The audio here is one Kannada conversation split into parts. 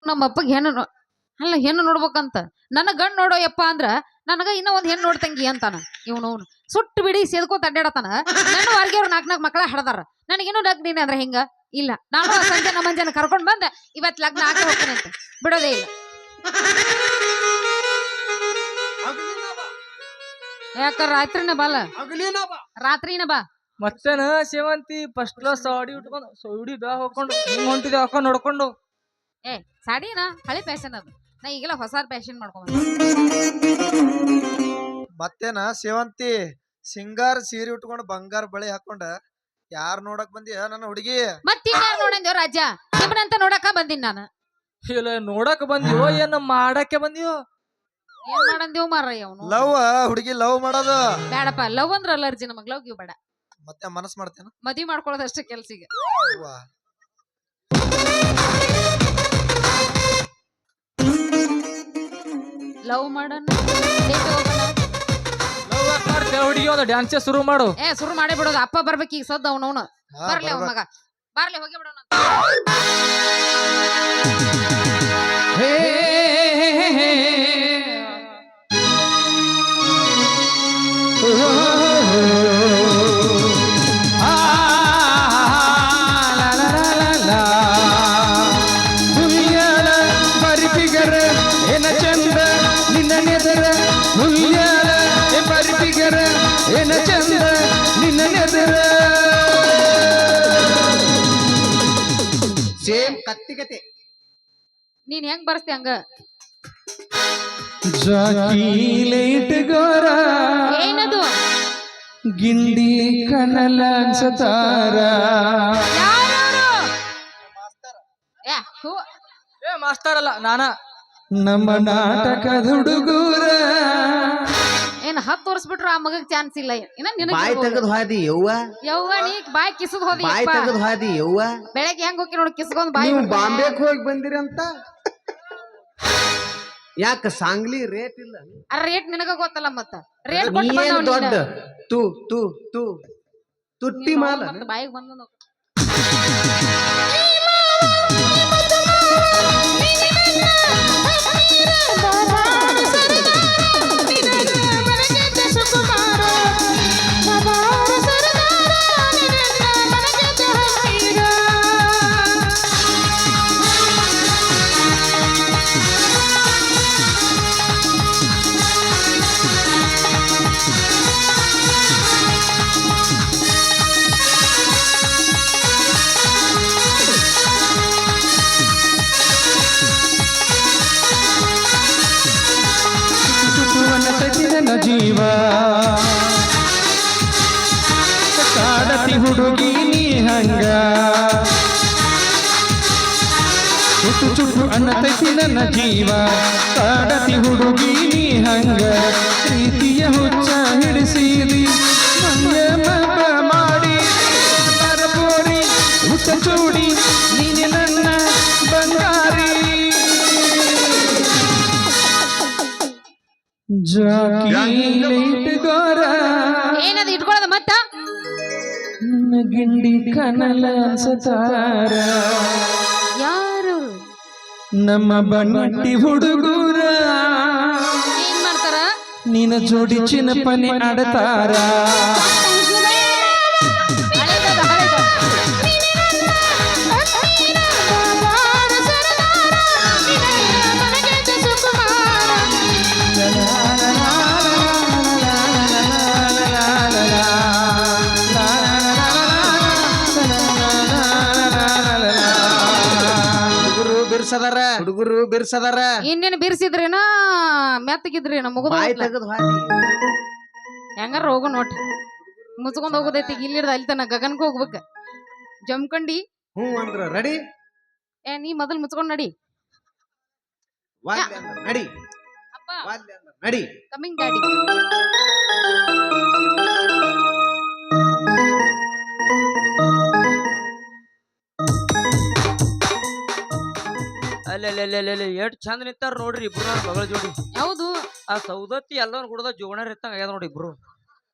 ನಮ್ಮ ಅಪ್ಪಗೆ ಅಲ್ಲ ಹೆಣ್ಣು ನೋಡ್ಬೇಕಂತ ನನ್ನ ಗಂಡ್ ನೋಡೋ ಯಪ್ಪ ಅಂದ್ರ ನನಗ ಇನ್ನ ಒಂದ್ ಹೆಣ್ಣು ನೋಡ್ತಂಗಿ ಅಂತಾನ ಇವನು ಸುಟ್ಟು ಬಿಡಿ ಸೇದ್ಕೋತ ಅಡ್ಡಾಡತಾನ ನನ್ನ ವರ್ಗಿಯವ್ರು ನಾಲ್ಕು ಮಕ್ಕಳ ಹಡದಾರ ನನಗೇನು ಲಗ್ನ ಅಂದ್ರ ಹಿಂಗ ಇಲ್ಲ ನಾನು ಸಂಜೆ ನಮ್ಮ ಮಂಜನ ಕರ್ಕೊಂಡ್ ಬಂದ ಇವತ್ ಲಗ್ನ ಹಾಕಿ ಹೋಗ್ತೀನಿ ಅಂತ ಬಿಡೋದೇ ಇಲ್ಲ ಯಾಕ ರಾತ್ರಿನ ಬಾ ಮತ್ತೇನ ಸೇವಂತಿ ಫಸ್ಟ್ ಕ್ಲಾಸ್ ಸಾಡಿ ಉಟ್ಕೊಂಡು ಸೌಡಿ ಬ್ಯಾ ಹಾಕೊಂಡು ಹಿಂಗ್ ಹೊಂಟಿದೆ ಹಾಕೊಂಡು ನೋಡ್ಕೊಂಡು ಏ ಸಾಡಿನ ಹಳೆ ಫ್ಯಾಷನ್ ಅದು ನಾ ಈಗೆಲ್ಲ ಹೊಸ ಫ್ಯಾಷನ್ ಮಾಡ್ಕೊಂಡ್ ಮತ್ತೇನ ಸೇವಂತಿ ಸಿಂಗಾರ ಸೀರೆ ಉಟ್ಕೊಂಡು ಬಂಗಾರ ಬಳಿ ಹಾಕೊಂಡ ಯಾರ್ ನೋಡಕ್ ಬಂದಿ ನನ್ನ ಹುಡುಗಿ ಮತ್ತಿನ್ಯಾರು ನೋಡಂದೇವ್ ರಾಜ ನಿಮ್ಮನಂತ ನೋಡಕ ಬಂದಿನ್ ನಾನು ಇಲ್ಲ ನೋಡಕ್ ಬಂದಿವೋ ಏನ ಮಾಡಕ್ಕೆ ಬಂದಿವೋ ಏನ್ ಮಾಡಂದೇವ್ ಮಾರಯ್ಯ ಅವನು ಲವ್ ಹುಡುಗಿ ಲವ್ ಮಾಡೋದು ಬೇಡಪ್ಪ ಲವ್ ಅಂದ್ರ ಅಲರ್ಜಿ ನಮಗ್ ಲವ್ ಗಿವ್ ಬೇಡ ಮತ್ತೆ ಮನಸ್ ಮಾಡ್ತೇನ ಮದ್ವಿ ಮಾಡ್ಕೊಳ್ಳೋದಷ್ಟೇ ಕೆಲ್ಸಿಗೆ ಲವ್ ಮಾಡೋಣ ಹುಡುಗಿ ಒಂದು ಡ್ಯಾನ್ಸೇ ಶುರು ಮಾಡು ಶುರು ಮಾಡೇ ಬಿಡೋದು ಅಪ್ಪ ಬರ್ಬೇಕು ಈಗ ಸದ್ದ ಅವನವನು ಬರ್ಲಿ ಅವ್ನ ಮಗ ಬರ್ಲಿ ಹೋಗಿ ಬಿಡೋಣ ಸೇಮ್ ಕತ್ತಿಗತೆ ನೀನ್ ಹೆಂಗ್ ಬರ್ಸ್ತಿ ಹಂಗ ಏನದು ಗಿಂಡಿ ಕನಲ ಅನ್ಸತಾರ ಏ ಮಾಸ್ತರ್ ಅಲ್ಲ ನಾನ ನಮ್ಮ ನಾಟಕದ ಹುಡುಗೂರ ಏನ್ 10 ವರ್ಷ ಬಿಟ್ರು ಆ ಮಗಗ್ ಚಾನ್ಸ್ ಇಲ್ಲ ಬಾಯ್ ತೆಗದ್ ಹೋದಿ ಯವ್ವ ಯವ್ವ ನೀ ಬಾಯ್ ಕಿಸದ್ ಹೋದಿ ಬಾಯ್ ತೆಗದ್ ಹೋದಿ ಯವ್ವ ಬೆಳಗ್ಗೆ ಹೆಂಗ್ ಹೋಗಿ ನೋಡಿ ಕಿಸ್ಕೊಂಡ್ ಬಾಯ್ ಬಾಂಬೆಕ್ ಹೋಗಿ ಬಂದಿರಿ ಅಂತ ಯಾಕ ಸಾಂಗ್ಲಿ ರೇಟ್ ಇಲ್ಲ ಆ ರೇಟ್ ನಿನಗ ಗೊತ್ತಲ್ಲ ಮತ್ತ ರೇಟ್ ದೊಡ್ಡ ತು ತು ತು ತುಟ್ಟಿ ಮಾಲ ಬಾಯಿಗೆ ಬಂದ ಜೀವ ಕಾಡತಿ ಹುಡುಗಿ ನೀ ಹಂಗ ಚುಟ್ಟು ಚುಟ್ಟು ಅನ್ನತೈತಿ ನನ್ನ ಜೀವ ಕಾಡತಿ ಹುಡುಗಿ ನೀ ಹಂಗ ಪ್ರೀತಿಯ ಹುಚ್ಚ ಹಿಡಿಸಿದಿ ನಂಗೆ ಮಬ್ಬ ಮಾಡಿ ಬರಬೋರಿ ಹುಚ್ಚ ಚೂಡಿ ನೀನೆ ನನ್ನ ಬಂಗಾರಿ ಏನದು ಇಟ್ಕೊಳ್ಳೋದು ಮತ್ತ ನಿನ್ನ ಗಿಂಡಿ ಕನಲ ಅನ್ಸತಾರ ಯಾರು ನಮ್ಮ ಬಣ್ಣಟ್ಟಿ ಹುಡುಗೂರ ಏನ್ ಮಾಡ್ತಾರ ನಿನ್ನ ಜೋಡಿ ಚಿನ್ನಪನೆ ಆಡತಾರ ಹುಡುಗರು ಬಿರ್ಸದಾರ ಇನ್ನೇನು ಬಿರ್ಸಿದ್ರೇನ ಮೆತ್ತಗಿದ್ರೇನ ಮುಗಿದ ಹೆಂಗಾರ ಹೋಗು ನೋಡ್ರಿ ಮುಚ್ಕೊಂಡ್ ಹೋಗೋದೈತಿ ಇಲ್ಲಿ ಅಲ್ಲಿ ತನ ಗಗನ್ಗೆ ಹೋಗ್ಬೇಕ ಜಮ್ಕಂಡಿ ಅಂದ್ರ ರೆಡಿ ನೀ ಮೊದಲ್ ಮುಚ್ಕೊಂಡ್ ನಡಿ ನಡಿ ನಡಿ ಕಮಿಂಗ್ ಡ್ಯಾಡಿ ಅಲ್ಲೆಲ್ಲೆಲ್ಲೆಲ್ಲೆ ಎಷ್ಟ್ ಚಂದ ನಿಂತಾರ ನೋಡ್ರಿ ಇಬ್ರು ನನ್ನ ಮಗಳ ಜೋಡಿ ಯಾವುದು ಆ ಸೌದತ್ತಿ ಎಲ್ಲವನ್ನ ಕುಡ್ದ ಜೋಗಣ ಇರ್ತಂಗ ಆಗ್ಯದ ನೋಡಿ ಇಬ್ರು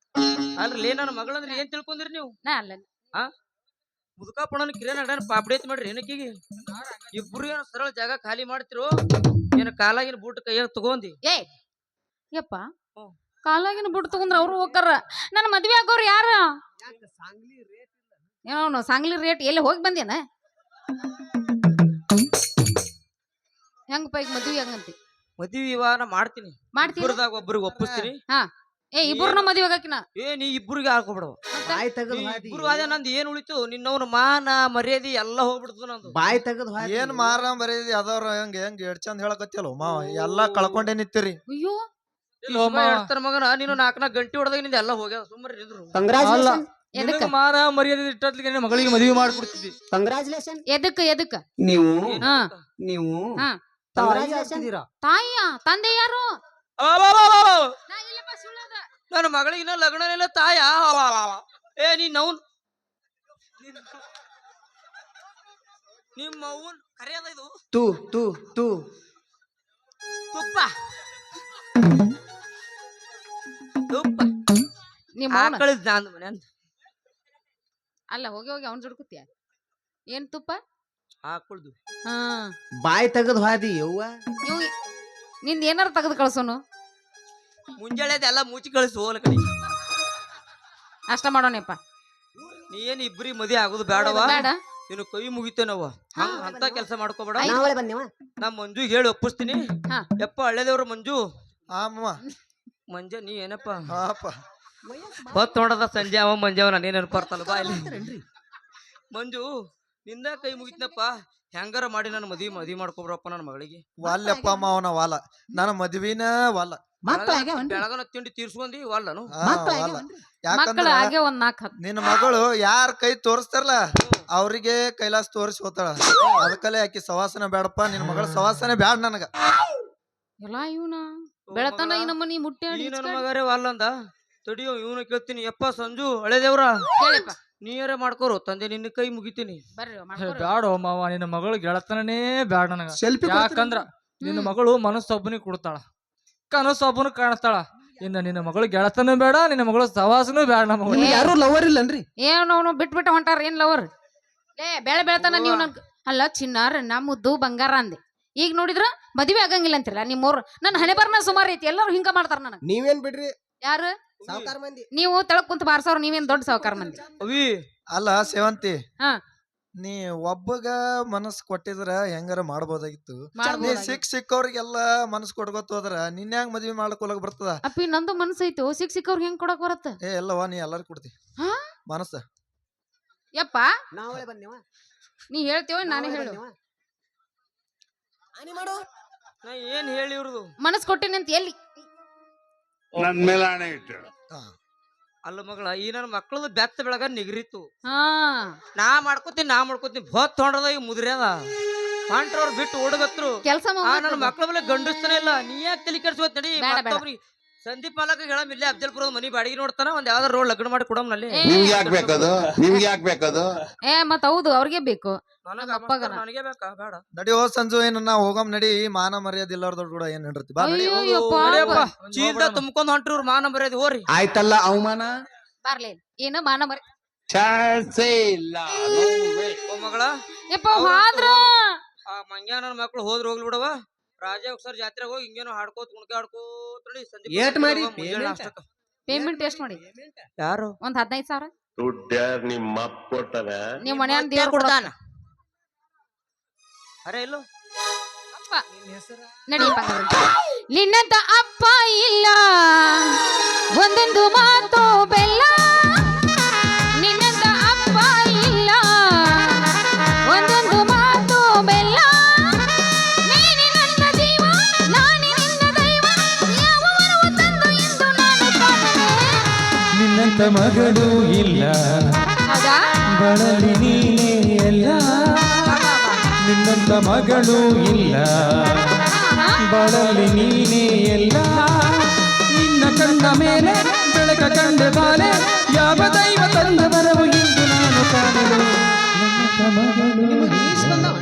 ಅಲ್ರಿ ನನ್ನ ಮಗಳಂದ್ರೆ ಏನ್ ತಿಳ್ಕೊಂಡ್ರಿ ನೀವು ನಾ ಅಲ್ಲ ಆ ಮುದುಕಪ್ಪಣ್ಣನ ಕಿರಿಯ ನಗಡನ ಪಾಪಡಿ ಐತಿ ಮಾಡ್ರಿ ಏನಕ್ಕಿಗೆ ಇಬ್ರು ಏನು ಸರಳ ಜಾಗ ಖಾಲಿ ಮಾಡ್ತಿರೋ ಏನ ಕಾಲಾಗಿನ ಬೂಟ್ ಕೈಯಾಗ ತಗೊಂಡಿ ಏ ಯಪ್ಪ ಕಾಲಾಗಿನ ಬಿಟ್ಟು ತಗೊಂಡ್ರ ಅವ್ರು ಹೋಗ್ತಾರ ನನ್ನ ಮದ್ವೆ ಆಗೋರು ಯಾರ ಏನೋ ಸಾಂಗ್ಲಿ ರೇಟ್ ಎಲ್ಲಿ ಹೋಗಿ ಬಂದೇನ ಹೆಂಗಪ್ಪ ಈಗ ಮದ್ವೆ ಹೆಂಗಂತಿ ಮದ್ವಿ ವಿವಾಹ ಮಾಡ್ತೀನಿ ಮಾಡ್ತೀನಿ ಇಬ್ಬರದಾಗ ಒಬ್ಬರಿಗೆ ಒಪ್ಪಿಸ್ತೀನಿ ಏ ಇಬ್ಬರನ್ನ ಮದ್ವೆ ಆಗಾಕಿನ ನೀ ಇಬ್ಬರಿಗೆ ಹಾಕೋಬಿಡವ ಬಾಯಿ ತೆಗದ್ ಹಾದಿ ಇಬ್ರು ಅದೇ ನಂದು ಏನ್ ಉಳಿತು ನಿನ್ನವನ ಮಾನ ಮರ್ಯಾದಿ ಎಲ್ಲ ಹೋಗ್ಬಿಡ್ತು ನಂದು ಬಾಯಿ ತೆಗದ್ ಹಾದಿ ಏನ್ ಮಾರ ಬರೀದಿ ಅದವ್ರ ಹೆಂಗ್ ಎಡ್ ಚಂದ ಹೇಳಕತ್ತಿಯಲ್ಲ ಮಾವ ಎಲ್ಲಾ ಕಳ್ಕೊಂಡೇ ನಿಂತಿರಿ. ಅಯ್ಯೋ ಹೇಳ್ತಾರ ಮಗನ ನೀನು 4 ಗಂಟೆ ಹೊಡೆದಾಗ ನಿಂದ ಎಲ್ಲ ಹೋಗ್ಯಾವ ಸುಮ್ಮನೆ ಇದ್ರು ಕಂಗ್ರಾಚುಲೇಷನ್ ನಿನಗ ಮಾನ ಮರ್ಯಾದೆ ಇಟ್ಟತ್ಲಿಗೆ ನಿನ್ನ ಮಗಳಿಗೆ ಮದುವೆ ಮಾಡ್ಕೊಡ್ತಿದ್ದಿ ಕಂಗ್ರಾಚುಲೇಷನ್ ಎದಕ್ಕ ನೀವು ಹಾ ನೀವು ಹಾ ತಾಯಿಯ ತಂದೆ ಯಾರು ನನ್ನ ಮಗಳಿಗಿನ ಲಗ್ನ ತಾಯ ಏ ನೀನ್ ನೌನ್ ನಿಮ್ಮ ಅವನ್ ಕರೆಯದ ಇದು ತೂ ತೂ ತೂ ತುಪ್ಪ ತುಪ್ಪ ನಿಮ್ಮ ಆಕಳಿದ್ ನಂದು ಮನೆ ಅಂತ ಅಲ್ಲ ಹೋಗಿ ಅವ್ನ ಜೋಡ್ಕುತ್ತೀಯ ಏನ್ ತುಪ್ಪ ಆಕಳ್ದು ಹಾ ಬಾಯಿ ತೆಗದ್ ಹಾದಿ ಯವ್ವ ನೀವು ನಿಂದ ಏನಾರ ತೆಗೆದು ಕಳ್ಸೋನು ಮುಂಜಾನೆ ಎಲ್ಲ ಮುಚ್ಚಿ ಕಳಿಸು ಹೋಲ ಕಡೆ ಅಷ್ಟ ಮಾಡೋಣಪ್ಪ ನೀ ಏನ್ ಇಬ್ರಿ ಮದಿ ಆಗುದು ಬೇಡವಾ ಬೇಡ ನೀನು ಕೈ ಮುಗಿತೇನವ ಅಂತ ಕೆಲಸ ಮಾಡ್ಕೋಬೇಡ ನಾವಳೆ ಬಂದೇವ ನಾ ಮಂಜುಗೆ ಹೇಳಿ ಒಪ್ಪಿಸ್ತೀನಿ ಹಾ. ಯಪ್ಪ ಹಳ್ಳೆದೇವ್ರ ಮಂಜು ಆಮ್ಮ ಮಂಜ ನೀ ಏನಪ್ಪ ಹಾಪ ಹೊತ್ತು ನೋಡದ ಸಂಜೆ ಅವ ಮಂಜಾವ ನಾನೇನು ನೆನಪರ್ತಲ್ಲ ಬಾ ಇಲ್ಲಿ ಮಂಜು ನಿಂದ ಕೈ ಮುಗಿತ್ನಪ್ಪ ಹೆಂಗಾರ ಮಾಡಿ ನನ್ನ ಮದ್ವಿ ಮಾಡ್ಕೊಬ್ರಪ್ಪ ನನ್ನ ಮಗಳಿಗೆ ವಾಲ್ಯಪ್ಪ ಮಾವನ ವಾಲ ನನ್ನ ಮದ್ವಿನ ವಾಲ ಬೆಳಗನ ತಿಂಡಿ ತೀರ್ಸ್ಕೊಂಡಿ ವಾಲನು ಯಾಕಂದ್ರ ಮಕ್ಕಳು ಹಾಗೆ ಒಂದ್ 4 ನಿನ್ನ ಮಗಳು ಯಾರ ಕೈ ತೋರಿಸ್ತಾರಲ್ಲ ಅವ್ರಿಗೆ ಕೈಲಾಸ ತೋರಿಸಿ ಹೋತಾಳ ಅದಕ್ಕಲ್ಲೇ ಆಕಿ ಸವಾಸನ ಬೇಡಪ್ಪ ನಿನ್ನ ಮಗಳ ಸವಾಸನೆ ಬ್ಯಾಡ ನನಗ ಎಲ್ಲ ಇವನ ಬೆಳತನ ಈ ನಮ್ಮನಿ ಮುಟ್ಟಾಡಿ ನನ್ನ ಮಗರೇ ವಾಲಂದ ತಡಿಯೋ ಇವನು ಕೇಳ್ತೀನಿ ಯಪ್ಪ ಸಂಜು ಹಳೆದೇವ್ರ ಕೇಳಪ್ಪ ನೀಯರೇ ಮಾಡ್ಕೋರು ತಂದೆ ನಿನ್ನ ಕೈ ಮುಗಿತೀನಿ ಬರ್ರಿ ಮಾಡ್ಕೊರಿ. ಬ್ಯಾಡ ಮಾವ ನಿನ್ನ ಮಗಳು ಗೆಳತನೇ ಬ್ಯಾಡ ನನಗ ಸೆಲ್ಫಿ ಯಾಕಂದ್ರ ನಿನ್ನ ಮಗಳು ಮನಸ್ಸೊಬ್ಬನಿಗೆ ಕೊಡ್ತಾಳ ಕನಸೊಬ್ಬನ ಕಾಣಿಸ್ತಾಳ ಇನ್ನ ನಿನ್ನ ಮಗಳು ಗೆಳತನೂ ಬೇಡ ನಿನ್ನ ಮಗಳು ಸವಾಸನೂ ಬೇಡ ನಮ್ಮ ಮಗಳಿಗೆ. ಯಾರು ಲವರ್ ಇಲ್ಲನ್ರಿ ಏನು ಅವನು ಬಿಟ್ಬಿಟ್ಟ ಹೊಂಟಾರ ಏನ್ ಲವರ್ ಬೆಳೆ ಬೆಳತನ ನೀವು ಅಲ್ಲ ಚಿನ್ನಾರ ನಮ್ಮದ್ದು ಬಂಗಾರ ಅಂದೆ ಈಗ ನೋಡಿದ್ರ ಮದ್ವೆ ಆಗಂಗಿಲ್ಲ ಅಂತಿಲ್ಲ ನಿಮ್ಮವ್ರು ನನ್ನ ಹಣೆ ಬರ್ನ ಸುಮಾರು ಐತಿ ಎಲ್ಲರೂ ಹಿಂಗ ಮಾಡ್ತಾರ ನನಗ ನೀವೇನ್ ಬಿಡ್ರಿ ಯಾರು ಸಾವುಕಾರ ಮಂದಿ ನೀವು ತಳಕ್ ಕುಂತ ಬಾರ್ಸವ್ರ ನೀವೇನ್ ದೊಡ್ಡ ಸಾವುಕಾರ ಮಂದಿ ಅವಿ ಅಲ್ಲ ಸೇವಂತಿ ಹಾ. ನೀ ಒಬ್ಬಗ ಮನಸ್ ಕೊಟ್ಟಿದ್ರ ಹೆಂಗಾರ ಮಾಡ್ಬೋದಾಗಿತ್ತು ನೀ ಮಾಡ್ಬೋದಾಗಿತ್ತು. ಸಿಕ್ಕವ್ರಿಗೆಲ್ಲ ಮನಸ್ ಕೊಡ್ಕೊತ ಹೋದ್ರ ನಿನ್ ಹೆಂಗ್ ಮದ್ವಿ ಮಾಡ್ಕೊಳಕ್ ಬರ್ತದ ಅಪ್ಪಿ ನಂದು ಮನಸ್ಸು ಐತಿ ಸಿಕ್ಕವ್ರಿಗೆ ಹೆಂಗ್ ಕೊಡಕ್ ಬರತ್ತ ಏ ಎಲ್ಲವ ನೀ ಎಲ್ಲಾರು ಕೊಡ್ತಿ ಹಾ? ಮನಸ್ಸ ಯಪ್ಪ ನಾವಳೆ ಬಂದೇವ ನೀ ಹೇಳ್ತೀವ ನಾನೇ ಹೇಳು ಆನಿ ಮಾಡು ನಾ ಏನ್ ಹೇಳಿ ಇವ್ರದು ಮನಸ್ ಕೊಟ್ಟಿನಿ ಅಂತ ಎಲ್ಲಿ ನನ್ ಮೇಲೆ ಆಣೆ ಇಟ್ಟು ಅಲ್ಲ ಮಗಳ ಈ ನನ್ನ ಮಕ್ಕಳದು ಬೆತ್ತ ಬೆಳಗ ನಿಗರಿತು ಹಾ ನಾ ಮಾಡ್ಕೋತೀನಿ ಹೊತ್ ತೊಗೊಂಡದ ಈಗ ಮುದ್ರ್ಯಾದ ಹೊಂಟ್ರವ್ರು ಬಿಟ್ಟು ಓಡಗತ್ರು ಕೆಲ್ಸ ನನ್ನ ಮಕ್ಕಳ ಮೇಲೆ ಗಂಡಿಸ್ತಾನೆ ಇಲ್ಲ ನೀ ಯಾಕೆ ತಲೆ ಕೆಡ್ಸ್ಕೊತ ನಡಿ ಬೇಡ, ಬೇಡ. ಮತ್ತೊಬ್ರಿಗೆ ಸಂದೀಪ್ ಮಾಲಕ ಹೇಳ ಇಲ್ಲೇ ಅಫ್ಜಲ್ಪುರದ ಮನಿ ಬಾಡಿಗೆ ನೋಡ್ತಾನ ಒಂದ್ ಯಾವ್ದಾರ ರೋಡ್ ಲಗ್ನ ಮಾಡಿ ಕೊಡಮ್ನಲ್ಲಿ ನಿಮ್ಗೆ ಯಾಕೆ ಬೇಕದು ನಿಮ್ಗೆ ಯಾಕೆ ಬೇಕದು ಏ ಮತ್ ಹೌದು ಅವ್ರಿಗೆ ಬೇಕು ನನಗ ಅಪ್ಪಗನ. ನನಗೆ ಬೇಕಾ ಬೇಡ ನಡಿ ಹೋ ಸಂಜು ಏನ ನಾ ಹೋಗಮ್ ನಡಿ ಮಾನ ಮರ್ಯಾದ ಇಲ್ಲಾರ್ದವ್ರ ಕೂಡ ಏನ್ ನಡಿರ್ತಿ ಬಾ ನಡಿ ಅಯ್ಯೋ ಯಪ್ಪ ನಡಿಯಪ್ಪ ಚೀಲ್ದ ತುಂಬ್ಕೊಂಡ್ ಹೊಂಟ್ರಿ ಇವ್ರು ಮಾನ ಬರೋದು ಹೋರಿ ಆಯ್ತಲ್ಲ ಅವಮಾನ ಬರ್ಲಿ ಏನ ಮಾನ ಮರಿ ಚಾನ್ಸೇ ಇಲ್ಲ ಓ ಮಗಳ ಯಪ್ಪ ಹಾದ್ರ ಆ ಮಂಗ್ಯ ನನ್ನ ಮಕ್ಳು ಹೋದ್ರ ಹೋಗ್ಲಿ ಬಿಡವ ರಾಜ ಸರ್ ಜಾತ್ರೆಗೆ ಹೋಗಿ ಹಿಂಗೇನೋ ಹಾಡ್ಕೋತ ಕುಣ್ಕಾಡ್ಕೋತ ನಡಿ ಸಂದೀಪ್ ಏಟ್ ಮಾಡಿ ಮುಂಜಾನೆ payment? ನಾಷ್ಟಕ್ಕ. ಪೇಮೆಂಟ್ ಎಷ್ಟ್ ಮಾಡಿ ಯಾರು ಒಂದ್ 15,000 ದುಡ್ಡು ಯಾರು ನಿಮ್ಮ ಅಪ್ಪ ಕೊಡ್ತಾನೆ ನೀವ್ ಮನ್ಯಾನ್ ದೇವ್ರ ಕೊಡ್ತಾನ ಅರೆ ಇಲ್ಲೋ ನಡಿಯಪ್ಪ ನಿನ್ನಂತ ಅಪ್ಪ ಇಲ್ಲ ಒಂದೊಂದು ಮಾತು ಬೆಲ್ಲ ನಿನ್ನಂತ ಅಪ್ಪ ಇಲ್ಲ ಒಂದೊಂದು ಮಾತು ಬೆಲ್ಲ ನೀನೆ ನನ್ನ ಜೀವ ನಾನೇ ನಿನ್ನ ದೈವ ಯಾವ ವರವ ತಂದು ಎಂದು ನಾನು ಕಾಣೆ ನಿನ್ನಂತ ಮಗಳು ಇಲ್ಲ ಹೌದಾ ಬಳಲಿ ನೀನೇ ಎಲ್ಲ ನಿನ್ನಂತ ಮಗಳು ಇಲ್ಲ ಬಳಲಿ ನೀನೇ ಎಲ್ಲ ನಿನ್ನ ಕಂಡ ಮೇಲೆ ಬೆಳಕ ಕಂಡ ಬಾಲೆ ಯಾವ ದೈವ ತಂದ ಬರವು ಎಂದು ನಾನು ಕಾಣಲು ನಿನ್ನಂತ ಮಗಳು ಈಸ್ ಬಂದವ